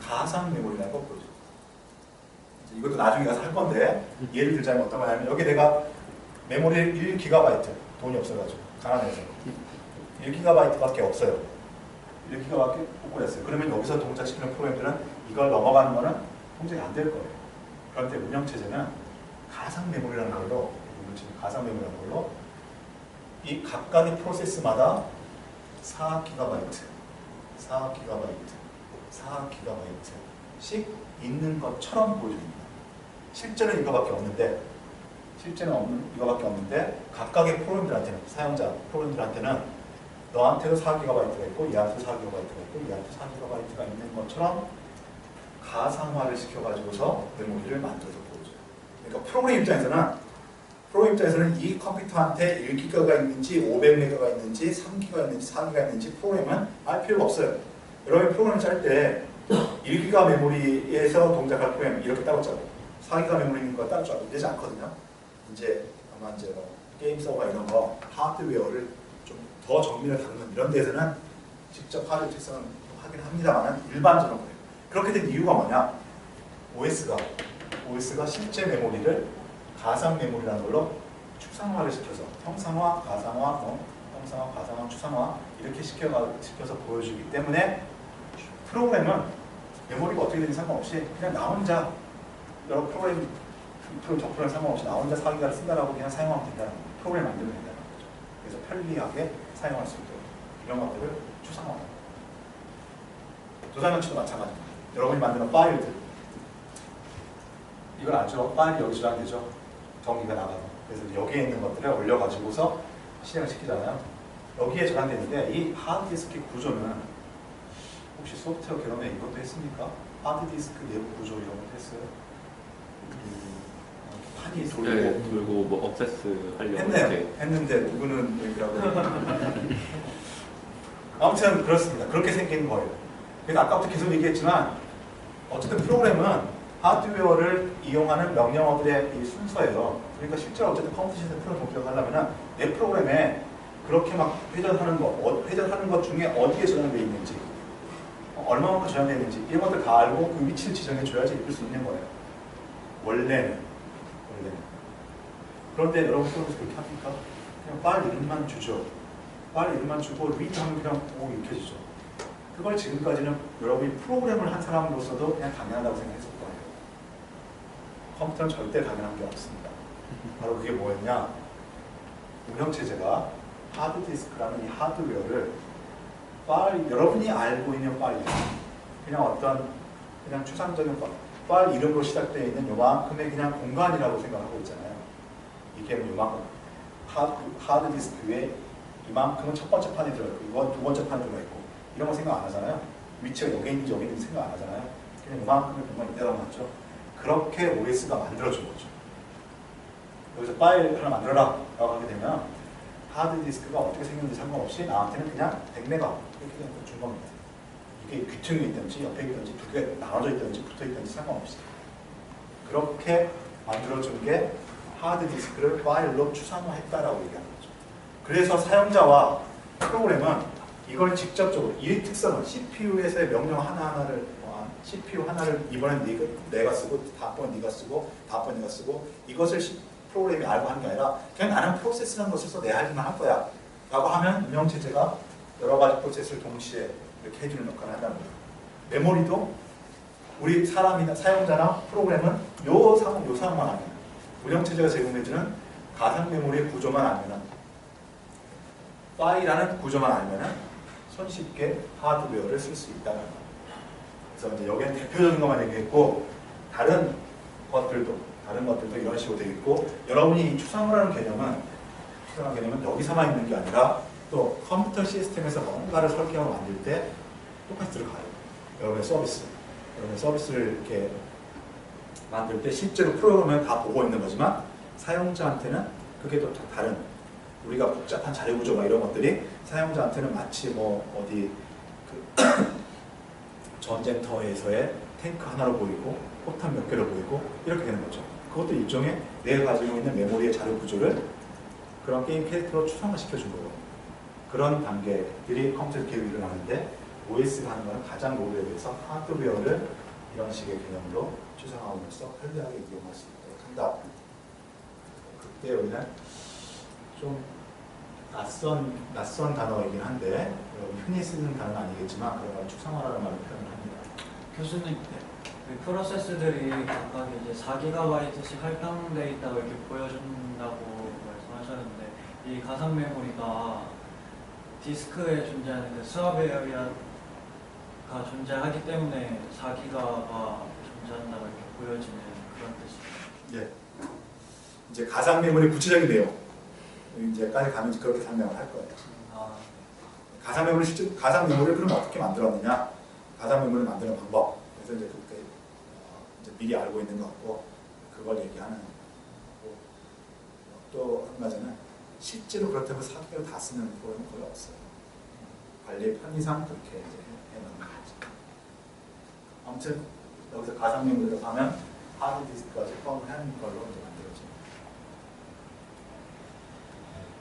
가상 메모리라는 걸 보여줘요. 이것도 나중에 가서 할 건데 예를 들자면 어떤 거냐면 여기 내가 메모리 1GB 돈이 없어가지고 가난해서 1GB밖에 없어요. 1GB밖에 못 보냈어요. 그러면 여기서 동작시키는 프로그램들은 이걸 넘어가는 거는 통제가 안 될 거예요. 그런데 운영체제는 가상 메모리라는 걸로 이 각각의 프로세스마다 4GB씩 있는 것처럼 보여줍니다. 실제는 이거밖에 없는데 각각의 프로그램들한테는 사용자 프로그램들한테는 너한테도 4GB가 있고 얘한테도 4GB가 있고 얘한테도 4GB가 있는 것처럼 가상화를 시켜가지고서 메모리를 만들어서 보여줘요. 그러니까 프로그램 입장에서는 이 컴퓨터한테 1GB가 있는지 500MB가 있는지 3GB가 있는지 4GB가 있는지 프로그램은 알 필요가 없어요. 여러분이 프로그램을 짤 때 1GB 메모리에서 동작할 프로그램 이렇게 따로 짜고 4GB 메모리 있는 거 따로 짜고 되지 않거든요. 이제 아마 이제 뭐 게임 서버 이런 거 하드웨어를 좀 더 정밀하게 다루는 이런 데에서는 직접 하드웨어 특성을 하긴 합니다만 일반적으로 그래요. 그렇게 된 이유가 뭐냐? OS가 실제 메모리를 가상 메모리라는 걸로 추상화를 시켜서 형상화, 가상화, 추상화 이렇게 시켜서 보여주기 때문에 프로그램은 메모리가 어떻게 되는지 상관없이 그냥 나 혼자 여러 프로그램 저 프로그램 상관없이 나 혼자 4기가를 쓴다라고 그냥 사용하면 된다는 거예요. 프로그램 만들면 된다는 거죠. 그래서 편리하게 사용할 수 있도록 이런 것들을 추상화합니다. 도산면치도 마찬가지입니다. 여러분이 만드는 파일들 이걸 알죠? 파일이 여기 저장되죠? 정의가 나가서 그래서 여기에 있는 것들을 올려가지고서 실행을 시키잖아요. 여기에 저장되는데 이 하드디스크 구조는 혹시 소프트웨어 개념에 이것도 했습니까? 하드디스크 내부 구조 이런 것도 했어요? 판이 돌고 뭐 억세스 하려고 했는데 누구는 여기라고 아무튼 그렇습니다. 그렇게 생긴 거예요. 그래서 아까부터 계속 얘기했지만 어쨌든 프로그램은 하드웨어를 이용하는 명령어들의 이 순서예요. 그러니까 실제로 어쨌든 컴퓨터 시스템 프로그램 동작하려면 내 프로그램에 그렇게 막 회전하는 것 중에 어디에 저장되어 있는지 얼마만큼 저장되어 있는지 이런 것들 다 알고 그 위치를 지정해 줘야지 읽을 수 있는 거예요. 원래는. 그런데 여러분 프로그램에서 그렇게 합니까? 그냥 파일 이름만 주죠. 파일 이름만 주고 리드하면 그냥 오 읽혀지죠. 그걸 지금까지는 여러분이 프로그램을 한 사람으로서도 그냥 당연하다고 생각했을 거예요. 컴퓨터는 절대 당연한 게 없습니다. 바로 그게 뭐였냐? 운영체제가 하드디스크라는 이 하드웨어를 여러분이 알고 있는 파일, 그냥 어떤 그냥 추상적인 파일 이름으로 시작되어 있는 요만큼의 그냥 공간이라고 생각하고 있잖아요. 이게 요만큼 하드디스크 위에 이만큼은 첫 번째 판에 들어있고 이건 두 번째 판에 들어있고 이런 거 생각 안 하잖아요. 위치가 여기 있는지 여기 있는지 생각 안 하잖아요. 그냥 이만큼의 공간이 있다고 맞죠. 그렇게 OS가 만들어준 거죠. 여기서 파일 하나 만들어라 라고 하게 되면 하드디스크가 어떻게 생겼는지 상관없이 나한테는 그냥 100메가 이렇게 그냥 준 겁니다. 이게 귀퉁이 있든지 옆에 있든지 두 개 나눠져 있든지 붙어 있든지 상관없이 그렇게 만들어준 게 하드디스크를 파일로 추상화했다라고 얘기하는 거죠. 그래서 사용자와 프로그램은 이걸 직접적으로 이 특성을 CPU에서의 명령 하나하나를 CPU 하나를 이번엔 내가 쓰고 다음번 네가 쓰고 다음번 네가 쓰고 이것을 프로그램이 알고 하는 게 아니라 그냥 나는 프로세스라는 것을 써 내 할 일만 할 거야 라고 하면 운영체제가 여러 가지 프로세스를 동시에 이렇게 해주는 역할을 한다는 거예요. 메모리도 우리 사람이나 사용자나 프로그램은 요 상황만 알면 운영체제가 제공해주는 가상 메모리의 구조만 알면 파일이라는 구조만 알면 손쉽게 하드웨어를 쓸 수 있다는 거예요. 그래서 이제 여기는 대표적인 것만 얘기했고 다른 것들도 이런 식으로 되어 있고 여러분이 이 추상화라는 개념은 여기서만 있는 게 아니라 또 컴퓨터 시스템에서 뭔가를 설계하고 만들 때 똑같이 들어가요. 여러분의 서비스를 이렇게 만들 때 실제로 프로그램은 다 보고 있는 거지만 사용자한테는 그게 또 다른 우리가 복잡한 자료 구조 이런 것들이 사용자한테는 마치 뭐 어디 그 전쟁터에서의 탱크 하나로 보이고 포탄 몇 개로 보이고 이렇게 되는 거죠. 그것도 일종의 내가 가지고 있는 메모리의 자료 구조를 그런 게임 캐릭터로 추상화시켜 준 거고 그런 단계들이 컴퓨터 기업이 일어나는데 OS가 하는 것은 가장 로우 레벨에서 하드웨어를 이런 식의 개념으로 추상화하면서 편리하게 이용할 수 있도록 한다. 그때 우리는 좀 낯선 단어이긴 한데 흔히 쓰는 단어는 아니겠지만 그런 걸 추상화라는 말을 표현을 합니다. 교수님, 그 프로세스들이 각각 이제 4GB씩 할당되어 있다고 이렇게 보여준다고 말씀하셨는데 이 가상 메모리가 디스크에 존재하는 그 스와베어리아가 존재하기 때문에 4GB가 존재한다고 이렇게 보여지는 그런 뜻이에요. 예. 이제 가상 메모리 구체적인 내용 이제까지 가면 그렇게 설명을 할 거예요. 가상 메모리를 그럼 어떻게 만들었느냐? 가상 메모리를 만드는 방법. 그래서 이제 그때 이제 미리 알고 있는 것 같고 그걸 얘기하는 거고 또 한 가지는 실제로 그렇다고 사기를 다 쓰는 프로그램은 거의 없어요. 관리의 편의상 그렇게 이제 해놓는 거죠. 아무튼 여기서 가상 메모리를 하면 하드디스크까지 포함을 하는 걸로 이제 만들어집니다.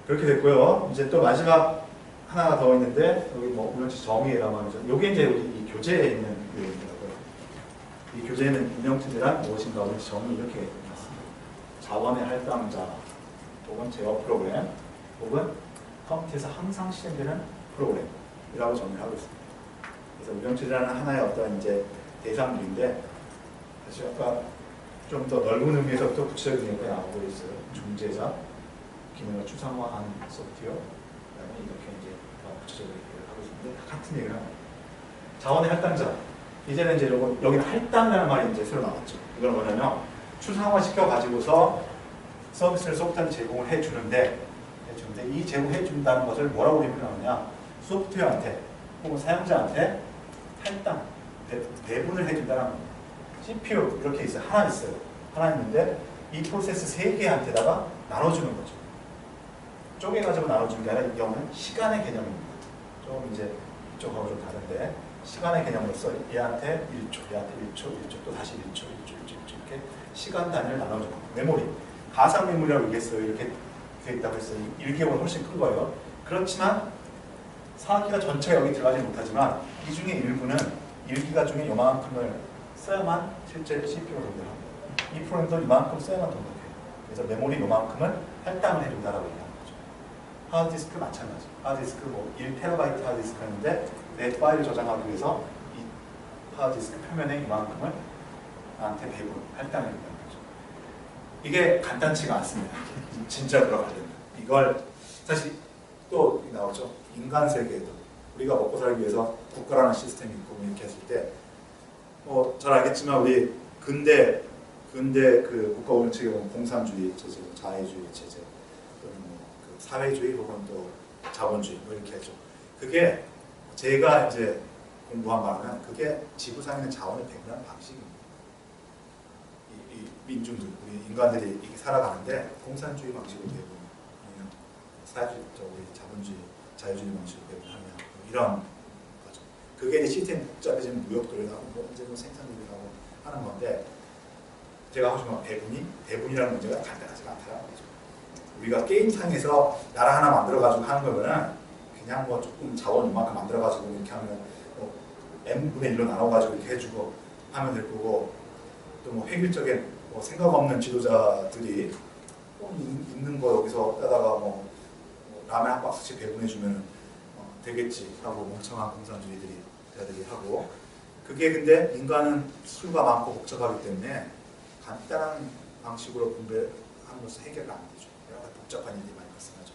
그렇게 됐고요. 이제 또 마지막 하나가 더 있는데 여기 뭐 운영체 정의라고 하죠. 이게 이제 이 교재에 있는 내용이더라고요. 이 교재는 운영체제란 무엇인가 운영체 정의 이렇게 있습니다. 자원의 할당자 혹은 제어 프로그램 혹은 컴퓨터에서 항상 실행되는 프로그램이라고 정의를 하고 있습니다. 그래서 운영체제라는 하나의 어떤 이제 대상들인데 사실 아까 좀 더 넓은 의미에서 또 구체적인 얘기가 나오고 있어요. 중재자 기능을 추상화한 소프트웨어, 그다음에 이렇게 이제 구체적으로 얘기를 하고 있는데 같은 얘기를 합니다. 자원의 할당자. 이제는 이제 여기 할당이라는 말이 이제 새로 나왔죠. 이건 뭐냐면 추상화 시켜 가지고서 서비스를 소프트웨어를 제공을 해주는데 이 제공해 준다는 것을 뭐라고 표현하느냐? 소프트웨어한테 혹은 사용자한테 할당, 배분을 해준다는 겁니다. CPU 이렇게 있어요. 하나 있어요. 하나 있는데 이 프로세스 3개한테다가 나눠주는 거죠. 쪼개가지고 나눠주는 게 아니라 이 경우는 시간의 개념입니다. 좀 이제 이쪽하고 좀 다른데 시간의 개념으로서 얘한테 1초, 얘한테 1초, 1초, 또 다시 1초, 1초, 1초, 1초 이렇게 시간 단위를 나눠주는 거예요. 메모리. 가상 메모리라고 얘기했어요. 이렇게 되어 있다고 했어요. 1기보다 훨씬 큰 거예요. 그렇지만 4기가 전체가 여기 들어가지 못하지만 이 중에 일부는 1기가 중에 요만큼을 써야만 실제 CPU가 동작합니다. 이 프로그램도 이만큼 써야만 동작해요. 그래서 메모리 요만큼을 할당을 해준다라고 얘기하는 거죠. 하드디스크 마찬가지. 하드디스크 뭐 1TB 하드디스크인데 내 파일을 저장하기 위해서 이 하드디스크 표면에 이만큼을 나한테 배분, 할당을 해준다는 거죠. 이게 간단치가 않습니다. 진짜 들어가야 된다. 이걸 사실 또 나오죠. 인간 세계에도 우리가 먹고 살기 위해서 국가라는 시스템이 있고 이렇게 했을 때 잘 알겠지만 우리 근대 그 국가 운영 체계 보면 공산주의 체제, 자유주의 체제, 또는 그 사회주의 혹은 또 자본주의 뭐 이렇게 하죠. 그게 제가 이제 공부한 바는 그게 지구상에 있는 자원을 배분하는 방식입니다. 이 민중들, 우리 인간들이 이렇게 살아가는데 공산주의 방식으로 배분, 아니면 사회주의, 우리 자본주의, 자유주의 방식으로 배분하냐 뭐 이런 거죠. 그게 이제 시스템이 복잡해지면 무역도 하고 뭐 이제 뭐 생산도 하고 하는 건데 제가 하고 싶은 건 배분이라는 문제가 간단하지가 않다는 거죠. 우리가 게임상에서 나라 하나 만들어가지고 하는 거면은 그냥 뭐 조금 자원 이만큼 만들어가지고 이렇게 하면 뭐 n분의 1로 나눠가지고 이렇게 해주고 하면 될 거고 또 뭐 획일적인 뭐 생각 없는 지도자들이 있는 거 여기서 따다가 뭐 라면 한 박스씩 배분해주면 되겠지 하고 멍청한 공산주의들이 하고 그게 근데 인간은 수가 많고 복잡하기 때문에 간단한 방식으로 분배함으로써 해결이 안 되죠. 여러 가지 복잡한 일이 많이 발생하죠.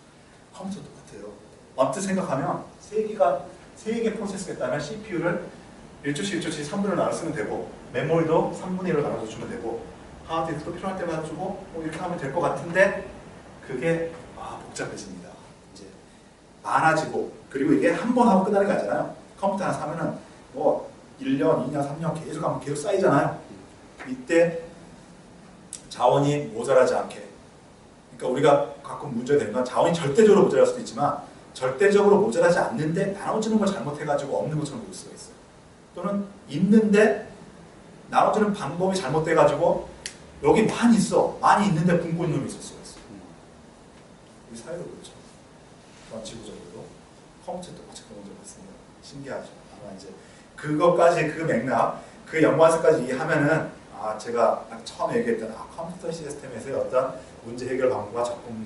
컴퓨터도 똑같아요. 언뜻 생각하면 3개 프로세스가 있다면 CPU를 1조씩 3분의 1로 나눠 쓰면 되고 메모리도 3분의 1로 나눠서 주면 되고 하드디스크도 필요할 때마다 주고 뭐 이렇게 하면 될 것 같은데 그게 복잡해집니다. 이제 많아지고 그리고 이게 한 번 하고 끝나는 게 아니잖아요. 컴퓨터 하나 사면은 뭐 1년, 2년, 3년 계속 하면 계속 쌓이잖아요. 이때 자원이 모자라지 않게 그러니까 우리가 가끔 문제가 되는 건 자원이 절대적으로 모자랄 수도 있지만 절대적으로 모자라지 않는데 나눠주는 걸 잘못해가지고 없는 것처럼 보일 수가 있어요. 또는 있는데 나눠주는 방법이 잘못돼가지고 여기 많이 있어. 많이 있는데 굶고 있는 놈이 있을 수가 있어요. 우리 사회도 그렇죠. 그런 지구적으로 컴퓨터도 똑같이 그런 문제가 있습니다. 신기하죠. 아마 이제 그것까지 그 맥락, 그 연관성까지 이해하면은 제가 처음에 얘기했던 컴퓨터 시스템에서의 어떤 문제 해결 방법과 접근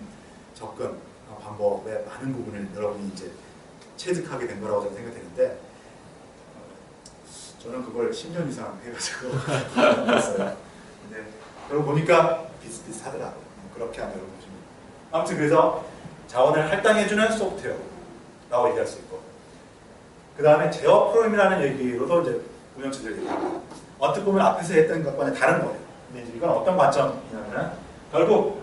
방법의 많은 부분을 여러분이 이제 체득하게 된 거라고 저는 생각되는데 저는 그걸 10년 이상 해가지고 했어요. 근데 그러고 보니까 비슷비슷하더라고요. 그렇게 하면 여러분 보시면 아무튼 그래서 자원을 할당해주는 소프트웨어라고 얘기할 수 있고 그 다음에 제어 프로그램이라는 얘기로도 이제 운영체제를 얘기합니다. 어떻게 보면 앞에서 했던 것과는 다른 거예요. 근데 이건 어떤 관점이냐면 결국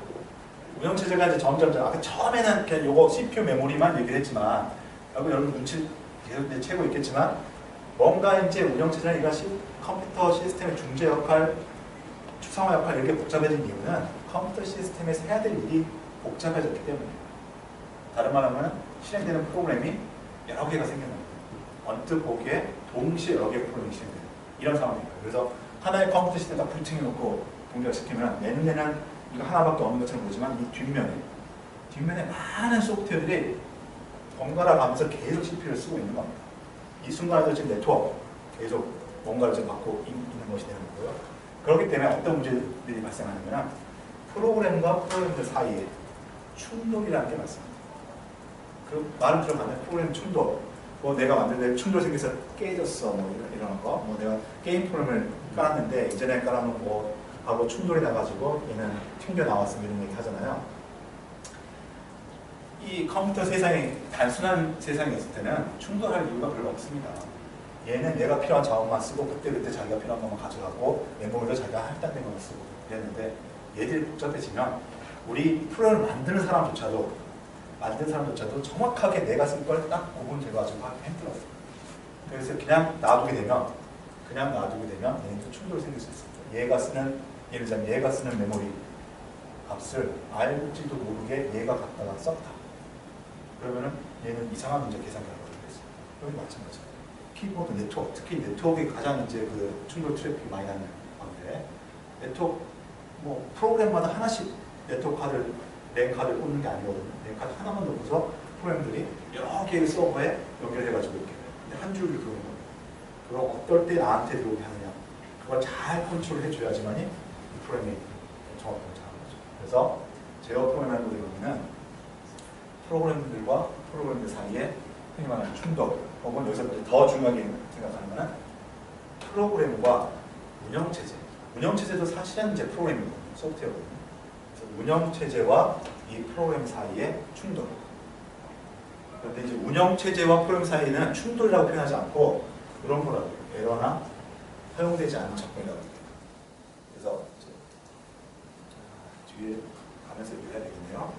운영체제가 이제 점점 앞에 처음에는 그냥 요거 CPU 메모리만 얘기를 했지만 결국 여러분 눈치 계속 채고 있겠지만 뭔가 이제 운영체제나 이것이 컴퓨터 시스템의 중재 역할, 추상화 역할 이렇게 복잡해진 이유는 컴퓨터 시스템에서 해야 될 일이 복잡해졌기 때문이에요. 다른 말로 하면 실행되는 프로그램이 여러 개가 생겨나요. 언뜻 보기에 동시에 여러 개의 프로그램이 실행돼요. 이런 상황입니다. 그래서 하나의 컴퓨터 시스템에다 부팅해놓고 동작을 시키면 내 눈에는 이거 하나밖에 없는 것처럼 보지만 이 뒷면에 많은 소프트웨어들이 번갈아 가면서 계속 CPU를 쓰고 있는 겁니다. 이 순간에도 지금 네트워크 계속 뭔가를 지금 갖고 있는 것이 되는 거고요. 그렇기 때문에 어떤 문제들이 발생하냐면 프로그램과 프로그램들 사이에 충돌이라는 게 발생합니다. 그 말은 들어가면 프로그램 충돌. 뭐 내가 만들 때 충돌 생겨서 깨졌어 뭐 이런 거. 뭐 내가 게임 프로그램을 깔았는데 이전에 깔아놓은 거 하고 충돌이 나가지고 얘는 튕겨나왔으면 이런 얘기 하잖아요. 이 컴퓨터 세상이 단순한 세상이었을 때는 충돌할 이유가 별로 없습니다. 얘는 내가 필요한 자원만 쓰고 그때 자기가 필요한 것만 가져가고 메모리도 자기가 할당된 것만 쓰고 그랬는데 얘들이 복잡해지면 우리 프로그램을 만든 사람조차도 정확하게 내가 쓴 걸 딱 구분 돼가지고 하기 힘들었어요. 그래서 그냥 놔두게 되면 얘는 또 충돌이 생길 수 있습니다. 예를 들자면 얘가 쓰는 메모리 값을 알지도 모르게 얘가 갖다가 썼다. 그러면은 얘는 이상한 문제 계산을 하게 됐어요. 여기 마찬가지예요. 키보드 네트워크, 특히 네트워크에 가장 이제 그 충돌 트래픽이 많이 나는 건데 네트워크 뭐 프로그램마다 하나씩 네트워크 카드를 랜 카드를 꽂는 게 아니거든요. 랜 카드 하나만 넣고서 프로그램들이 여러 개의 서버에 연결해가지고 이렇게 근데 한 줄을 들어오는 거예요. 그럼 어떨 때 나한테 들어오게 하느냐 그걸 잘 컨트롤 해줘야지만이 이 프로그램이 정확하게 잘하는 거죠. 그래서 제어 프로그램이라는 거는 프로그램들과 프로그램들 사이에 흔히 말하는 충돌 혹은 여기서 더 중요하게 생각하는 것은 프로그램과 운영체제. 운영체제도 사실은 이제 프로그램이거든요. 소프트웨어거든요. 그래서 운영체제와 이 프로그램 사이의 충돌. 그런데 이제 운영체제와 프로그램 사이에는 충돌이라고 표현하지 않고 이런 거라고 에러나 허용되지 않는 접근이라고 합니다. 그래서 뒤에 가면서 얘기를 해야 되겠네요.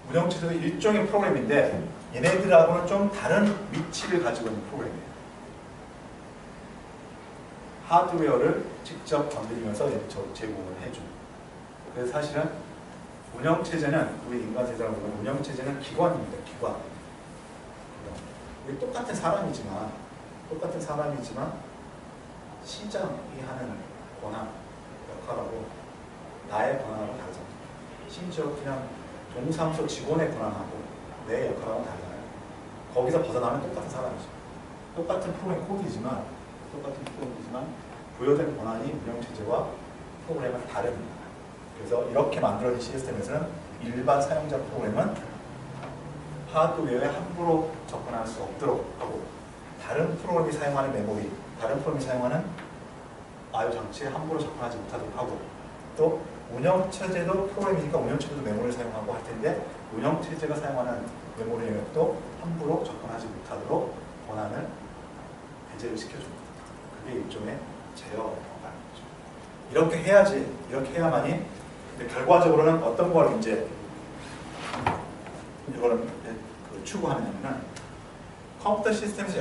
운영체제도 일종의 프로그램인데 얘네들하고는 좀 다른 위치를 가지고 있는 프로그램이에요. 하드웨어를 직접 건드리면서 제공을 해주는. 그래서 사실은 운영체제는 우리 인간 세상을 보면 운영체제는 기관입니다. 기관. 우리 똑같은 사람이지만 시장이 하는 권한, 역할하고 나의 권한하고 다르잖아요. 심지어 그냥 동사무소 직원의 권한하고 내 역할하고 다르잖아요. 거기서 벗어나면 똑같은 사람이죠. 똑같은 프로그램 코드이지만 부여된 권한이 운영체제와 프로그램은 다릅니다. 그래서 이렇게 만들어진 시스템에서는 일반 사용자 프로그램은 하드웨어에 함부로 접근할 수 없도록 하고 다른 프로그램이 사용하는 메모리, 다른 프로그램이 사용하는 I/O 장치에 함부로 접근하지 못하도록 하고 또 운영체제도 프로그램이니까 운영체제도 메모리를 사용하고 할 텐데 운영체제가 사용하는 메모리 영역도 함부로 접근하지 못하도록 권한을 배제를 시켜줍니다. 그게 일종의 제어라는 거죠. 이렇게 해야지, 이렇게 해야만이 근데 결과적으로는 어떤 걸 이제 이거를 추구하느냐면 컴퓨터 시스템에서